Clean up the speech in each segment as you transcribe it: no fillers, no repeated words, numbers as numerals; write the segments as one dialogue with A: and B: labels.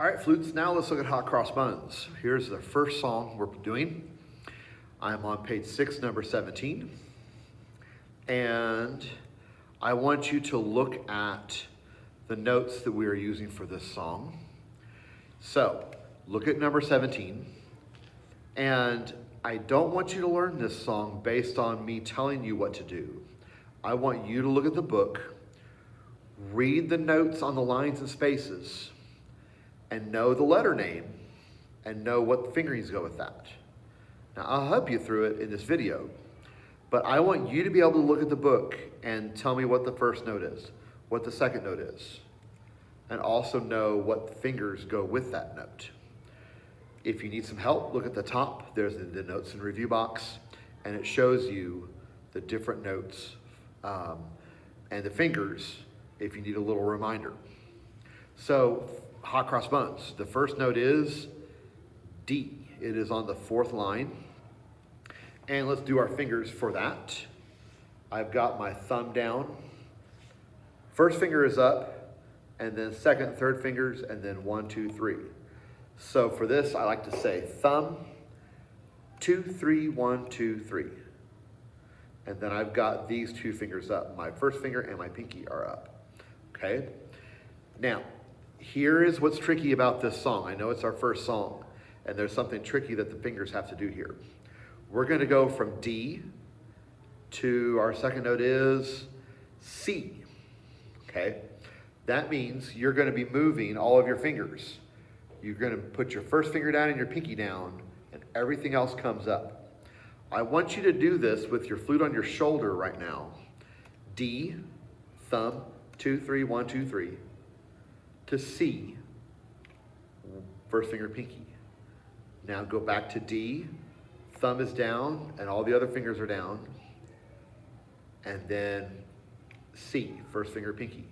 A: All right, flutes, now let's look at hot cross buns. Here's the first song we're doing. I'm on page 6, number 17. And I want you to look at the notes that we are using for this song. So, look at number 17. And I don't want you to learn this song based on me telling you what to do. I want you to look at the book, read the notes on the lines and spaces, and know the letter name, and know what fingerings go with that. Now, I'll help you through it in this video, but I want you to be able to look at the book and tell me what the first note is, what the second note is, and also know what fingers go with that note. If you need some help, look at the top. There's the notes and review box, and it shows you the different notes and the fingers if you need a little reminder. So, hot cross buns. The first note is D. It is on the 4th line. And let's do our fingers for that. I've got my thumb down. First finger is up, and then second, third fingers, and then 1, 2, 3. So for this, I like to say thumb, 2, 3, 1, 2, 3. And then I've got these 2 fingers up. My first finger and my pinky are up. Okay? Now, here is what's tricky about this song. I know it's our first song, and there's something tricky that the fingers have to do here. We're going to go from D to our second note is C. Okay? That means you're going to be moving all of your fingers. You're going to put your first finger down and your pinky down, and everything else comes up. I want you to do this with your flute on your shoulder right now. D, thumb, 2, 3, 1, 2, 3. To C, first finger, pinky. Now go back to D, thumb is down, and all the other fingers are down. And then C, first finger, pinky.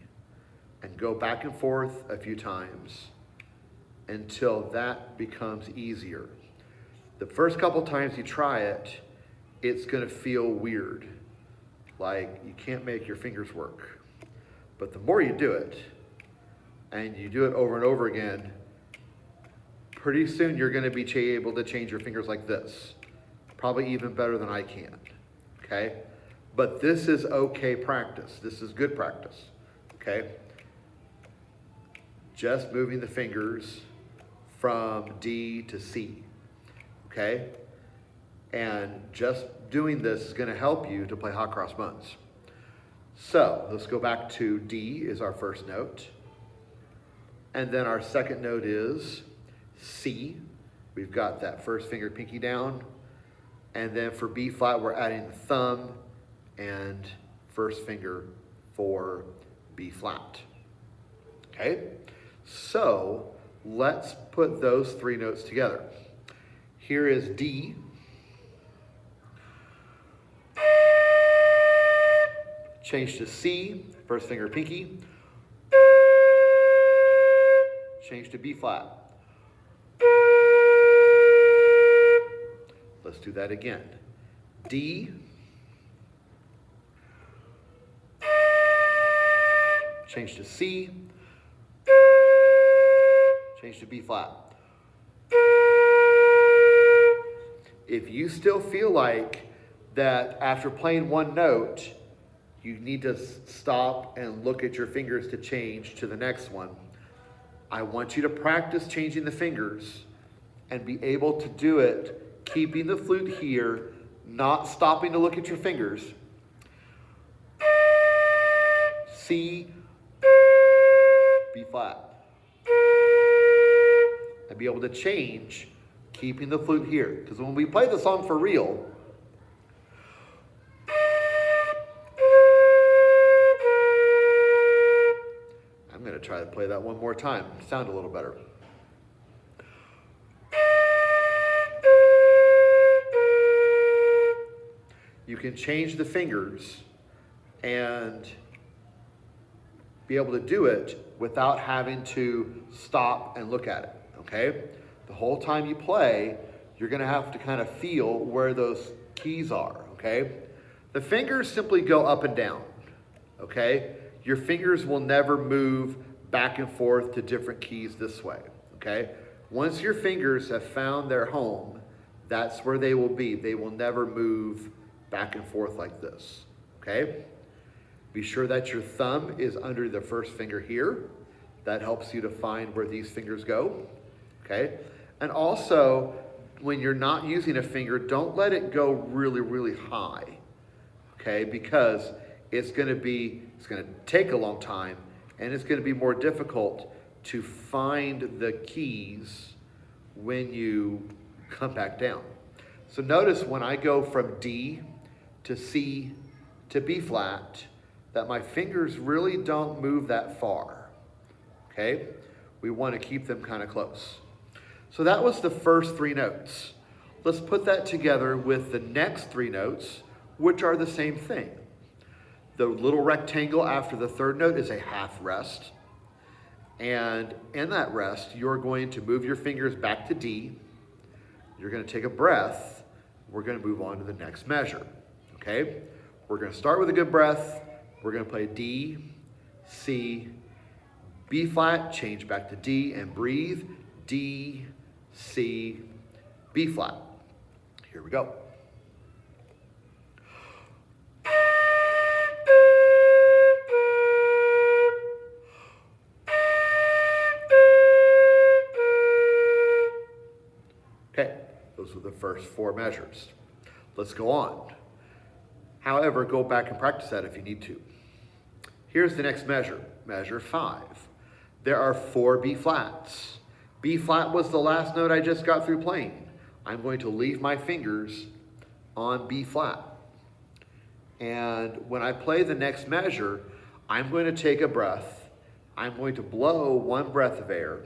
A: And go back and forth a few times until that becomes easier. The first couple times you try it, it's gonna feel weird, like you can't make your fingers work. But the more you do it, and you do it over and over again, pretty soon you're gonna be able to change your fingers like this. Probably even better than I can, okay? But this is okay practice. This is good practice, okay? Just moving the fingers from D to C, okay? And just doing this is gonna help you to play hot cross buns. So let's go back to D is our first note. And then our second note is C. We've got that first finger, pinky down. And then for B flat, we're adding the thumb and first finger for B flat. Okay? So let's put those 3 notes together. Here is D. Change to C, first finger, pinky. Change to B flat. Let's do that again. D. Change to C. Change to B flat. If you still feel like that after playing one note, you need to stop and look at your fingers to change to the next one, I want you to practice changing the fingers and be able to do it, keeping the flute here, not stopping to look at your fingers. C, B flat. And be able to change, keeping the flute here. Because when we play the song for real, I'm going to try to play that one more time, sound a little better. You can change the fingers and be able to do it without having to stop and look at it, okay? The whole time you play, you're gonna have to kind of feel where those keys are, okay? The fingers simply go up and down, okay? Your fingers will never move back and forth to different keys this way, okay? Once your fingers have found their home, that's where they will be. They will never move back and forth like this, okay? Be sure that your thumb is under the first finger here. That helps you to find where these fingers go, okay? And also, when you're not using a finger, don't let it go really, really high, okay? Because it's gonna take a long time, and it's gonna be more difficult to find the keys when you come back down. So notice when I go from D to C to B flat, that my fingers really don't move that far, okay? We want to keep them kind of close. So that was the first three notes. Let's put that together with the next three notes, which are the same thing. The little rectangle after the third note is a half rest. And in that rest, you're going to move your fingers back to D. You're going to take a breath. We're going to move on to the next measure, okay? We're going to start with a good breath. We're going to play D, C, B flat, change back to D and breathe. D, C, B flat. Here we go. Okay, those were the first four measures. Let's go on. However, go back and practice that if you need to. Here's the next measure, measure 5. There are 4 B flats. B flat was the last note I just got through playing. I'm going to leave my fingers on B flat. And when I play the next measure, I'm going to take a breath. I'm going to blow one breath of air.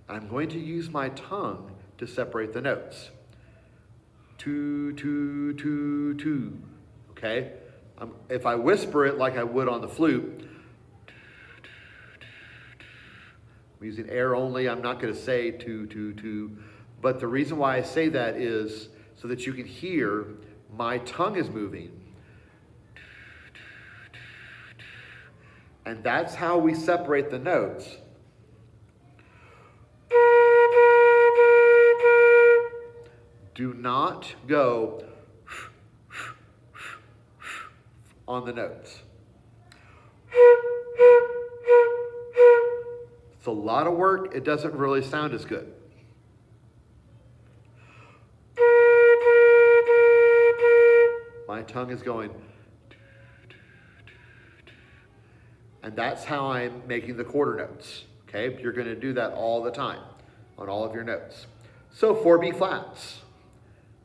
A: I'm going to use my tongue to separate the notes. 2, 2, 2, 2. Okay? If I whisper it like I would on the flute, I'm using air only. I'm not going to say 2, 2, 2. But the reason why I say that is so that you can hear my tongue is moving. And that's how we separate the notes. Do not go on the notes. It's a lot of work. It doesn't really sound as good. My tongue is going, and that's how I'm making the quarter notes. Okay, you're going to do that all the time on all of your notes. So 4 B flats,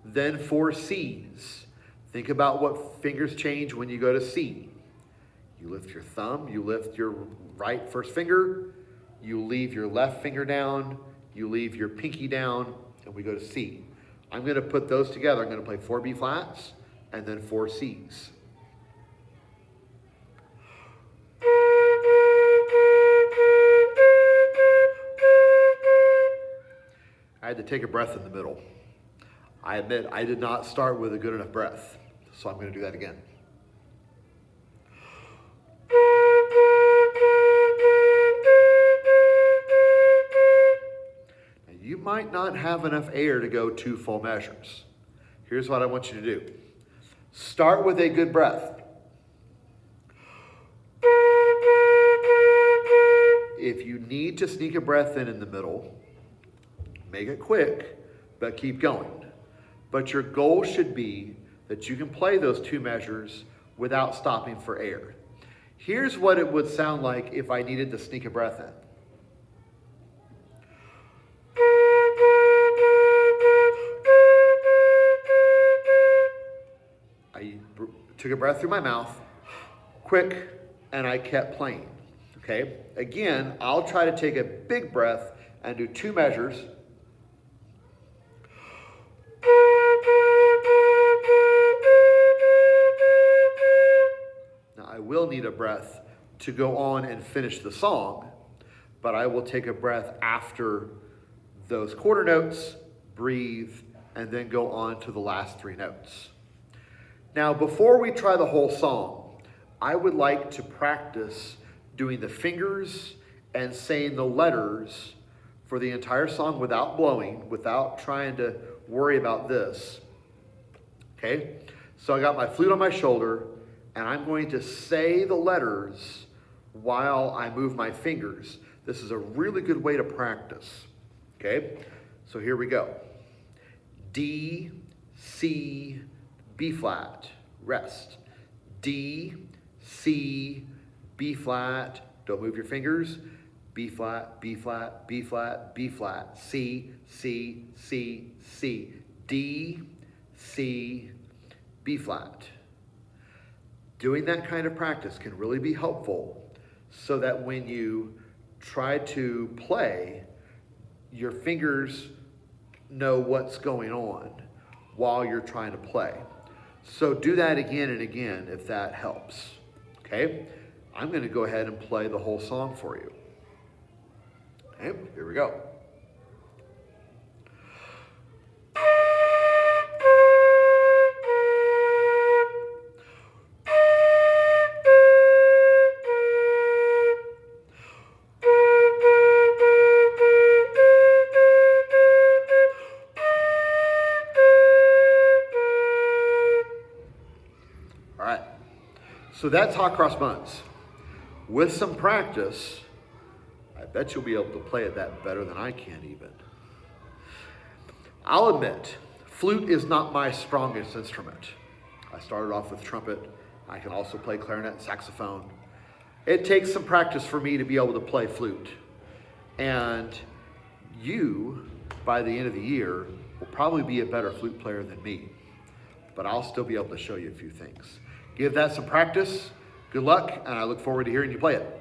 A: then 4 C's. Think about what fingers change when you go to C. You lift your thumb, you lift your right first finger, you leave your left finger down, you leave your pinky down, and we go to C. I'm going to put those together. I'm going to play 4 B flats and then 4 C's. I had to take a breath in the middle. I admit I did not start with a good enough breath, so I'm going to do that again. Now, you might not have enough air to go 2 full measures. Here's what I want you to do. Start with a good breath. If you need to sneak a breath in the middle, make it quick, but keep going. But your goal should be that you can play those 2 measures without stopping for air. Here's what it would sound like if I needed to sneak a breath in. I took a breath through my mouth, quick, and I kept playing. Okay? Again, I'll try to take a big breath and do 2 measures. Now, I will need a breath to go on and finish the song, but I will take a breath after those quarter notes, breathe, and then go on to the last 3 notes. Now, before we try the whole song, I would like to practice doing the fingers and saying the letters for the entire song without blowing, without trying to worry about this. Okay? So I got my flute on my shoulder, and I'm going to say the letters while I move my fingers. This is a really good way to practice. Okay? So here we go. D, C, B flat, rest. D, C, B flat, don't move your fingers. B flat, B flat, B flat, B flat, C, C, C, C. D, C, B flat. Doing that kind of practice can really be helpful so that when you try to play, your fingers know what's going on while you're trying to play. So do that again and again if that helps. Okay? I'm going to go ahead and play the whole song for you. Okay, here we go. All right, so that's hot cross buns. With some practice, I bet you'll be able to play it that better than I can even. I'll admit, flute is not my strongest instrument. I started off with trumpet. I can also play clarinet and saxophone. It takes some practice for me to be able to play flute. And you, by the end of the year, will probably be a better flute player than me. But I'll still be able to show you a few things. Give that some practice. Good luck, and I look forward to hearing you play it.